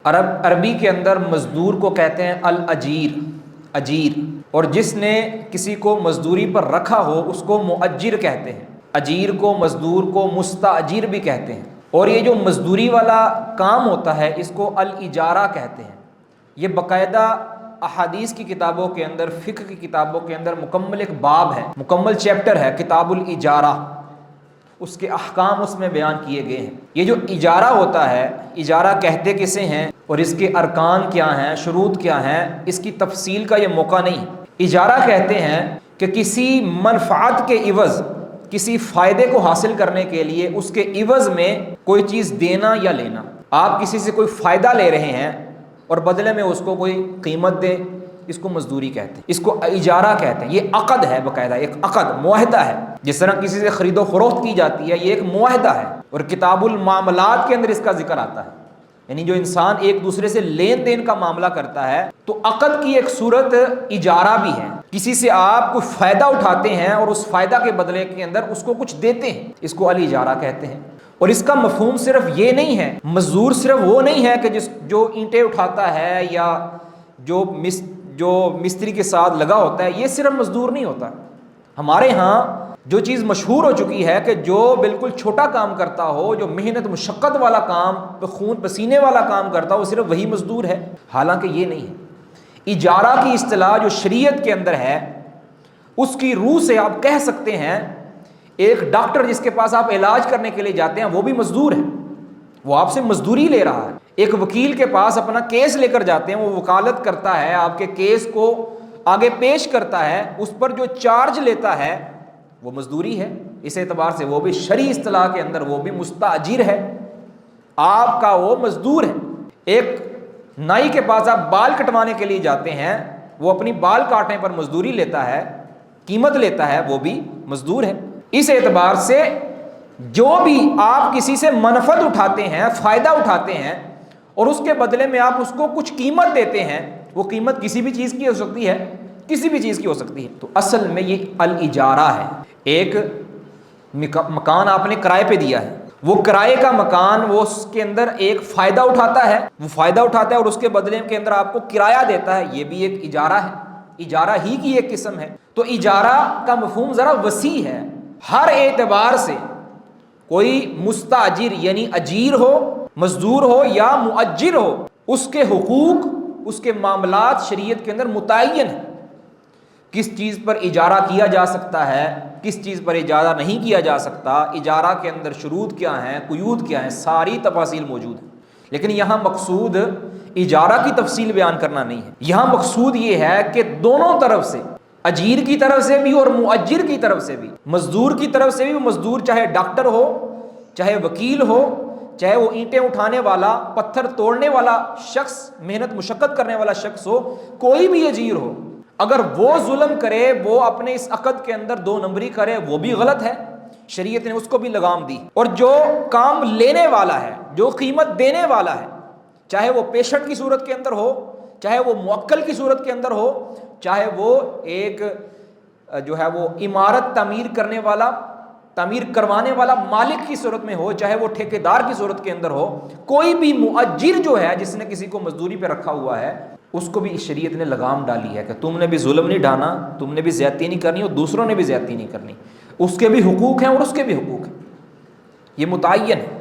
عربی کے اندر مزدور کو کہتے ہیں الاجیر، اجیر، اور جس نے کسی کو مزدوری پر رکھا ہو اس کو مؤجر کہتے ہیں۔ اجیر کو، مزدور کو مستاجر بھی کہتے ہیں۔ اور یہ جو مزدوری والا کام ہوتا ہے اس کو الاجارہ کہتے ہیں۔ یہ باقاعدہ احادیث کی کتابوں کے اندر، فقہ کی کتابوں کے اندر مکمل ایک باب ہے، مکمل چیپٹر ہے کتاب الاجارہ، اس کے احکام اس میں بیان کیے گئے ہیں۔ یہ جو اجارہ ہوتا ہے، اجارہ کہتے کسے ہیں اور اس کے ارکان کیا ہیں، شروط کیا ہیں، اس کی تفصیل کا یہ موقع نہیں۔ اجارہ کہتے ہیں کہ کسی منفعت کے عوض، کسی فائدے کو حاصل کرنے کے لیے اس کے عوض میں کوئی چیز دینا یا لینا۔ آپ کسی سے کوئی فائدہ لے رہے ہیں اور بدلے میں اس کو کوئی قیمت دیں، اس کو مزدوری کہتے ہیں، اس کو اجارہ کہتے ہیں۔ یہ عقد ہے، باقاعدہ ایک عقد، معاہدہ ہے۔ جس طرح کسی سے خرید و فروخت کی جاتی ہے، یہ ایک معاہدہ ہے، اور کتاب المعاملات کے اندر اس کا ذکر آتا ہے۔ یعنی جو انسان ایک دوسرے سے لین دین کا معاملہ کرتا ہے تو عقد کی ایک صورت اجارہ بھی ہے۔ کسی سے آپ کوئی فائدہ اٹھاتے ہیں اور اس فائدہ کے بدلے کے اندر اس کو کچھ دیتے ہیں، اس کو الاجارہ کہتے ہیں۔ اور اس کا مفہوم صرف یہ نہیں ہے، مزدور صرف وہ نہیں ہے کہ جو اینٹیں اٹھاتا ہے یا جو مستری کے ساتھ لگا ہوتا ہے، یہ صرف مزدور نہیں ہوتا۔ ہمارے ہاں جو چیز مشہور ہو چکی ہے کہ جو بالکل چھوٹا کام کرتا ہو، جو محنت مشقت والا کام، خون پسینے والا کام کرتا ہو، وہ صرف وہی مزدور ہے، حالانکہ یہ نہیں ہے۔ اجارہ کی اصطلاح جو شریعت کے اندر ہے، اس کی روح سے آپ کہہ سکتے ہیں ایک ڈاکٹر جس کے پاس آپ علاج کرنے کے لیے جاتے ہیں وہ بھی مزدور ہے، وہ آپ سے مزدوری لے رہا ہے۔ ایک وکیل کے پاس اپنا کیس لے کر جاتے ہیں، وہ وکالت کرتا ہے، آپ کے کیس کو آگے پیش کرتا ہے، اس پر جو چارج لیتا ہے وہ مزدوری ہے۔ اس اعتبار سے وہ بھی شرعی اصطلاح کے اندر وہ بھی مستاجر ہے، آپ کا وہ مزدور ہے۔ ایک نائی کے پاس آپ بال کٹوانے کے لیے جاتے ہیں، وہ اپنی بال کاٹنے پر مزدوری لیتا ہے، قیمت لیتا ہے، وہ بھی مزدور ہے۔ اس اعتبار سے جو بھی آپ کسی سے منفعت اٹھاتے ہیں، فائدہ اٹھاتے ہیں، اور اس کے بدلے میں آپ اس کو کچھ قیمت دیتے ہیں، وہ قیمت کسی بھی چیز کی ہو سکتی ہے، کسی بھی چیز کی ہو سکتی ہے، تو اصل میں یہ الاجارہ ہے۔ ایک مکان آپ نے کرائے پہ دیا ہے، وہ کرائے کا مکان، وہ اس کے اندر ایک فائدہ اٹھاتا ہے، وہ فائدہ اٹھاتا ہے اور اس کے بدلے کے اندر آپ کو کرایہ دیتا ہے، یہ بھی ایک اجارہ ہے، اجارہ ہی کی ایک قسم ہے۔ تو اجارہ کا مفہوم ذرا وسیع ہے، ہر اعتبار سے کوئی مستاجر یعنی اجیر ہو، مزدور ہو یا مؤجر ہو، اس کے حقوق، اس کے معاملات شریعت کے اندر متعین ہیں۔ کس چیز پر اجارہ کیا جا سکتا ہے، کس چیز پر اجارہ نہیں کیا جا سکتا، اجارہ کے اندر شروط کیا ہیں، قیود کیا ہیں، ساری تفاصیل موجود ہیں۔ لیکن یہاں مقصود اجارہ کی تفصیل بیان کرنا نہیں ہے، یہاں مقصود یہ ہے کہ دونوں طرف سے، اجیر کی طرف سے بھی اور مؤجر کی طرف سے بھی، مزدور کی طرف سے بھی، مزدور چاہے ڈاکٹر ہو، چاہے وکیل ہو، چاہے وہ اینٹیں اٹھانے والا، پتھر توڑنے والا شخص، محنت مشقت کرنے والا شخص ہو، کوئی بھی اجیر ہو، اگر وہ ظلم کرے، وہ اپنے اس عقد کے اندر دو نمبری کرے، وہ بھی غلط ہے، شریعت نے اس کو بھی لگام دی۔ اور جو کام لینے والا ہے، جو قیمت دینے والا ہے، چاہے وہ پیشنٹ کی صورت کے اندر ہو، چاہے وہ موکل کی صورت کے اندر ہو، چاہے وہ ایک جو ہے وہ عمارت تعمیر کرنے والا، تعمیر کروانے والا مالک کی صورت میں ہو، چاہے وہ ٹھیکیدار کی صورت کے اندر ہو، کوئی بھی مؤجر جو ہے جس نے کسی کو مزدوری پہ رکھا ہوا ہے، اس کو بھی شریعت نے لگام ڈالی ہے کہ تم نے بھی ظلم نہیں ڈھانا، تم نے بھی زیادتی نہیں کرنی اور دوسروں نے بھی زیادتی نہیں کرنی، اس کے بھی حقوق ہیں اور اس کے بھی حقوق ہیں، یہ متعین ہے۔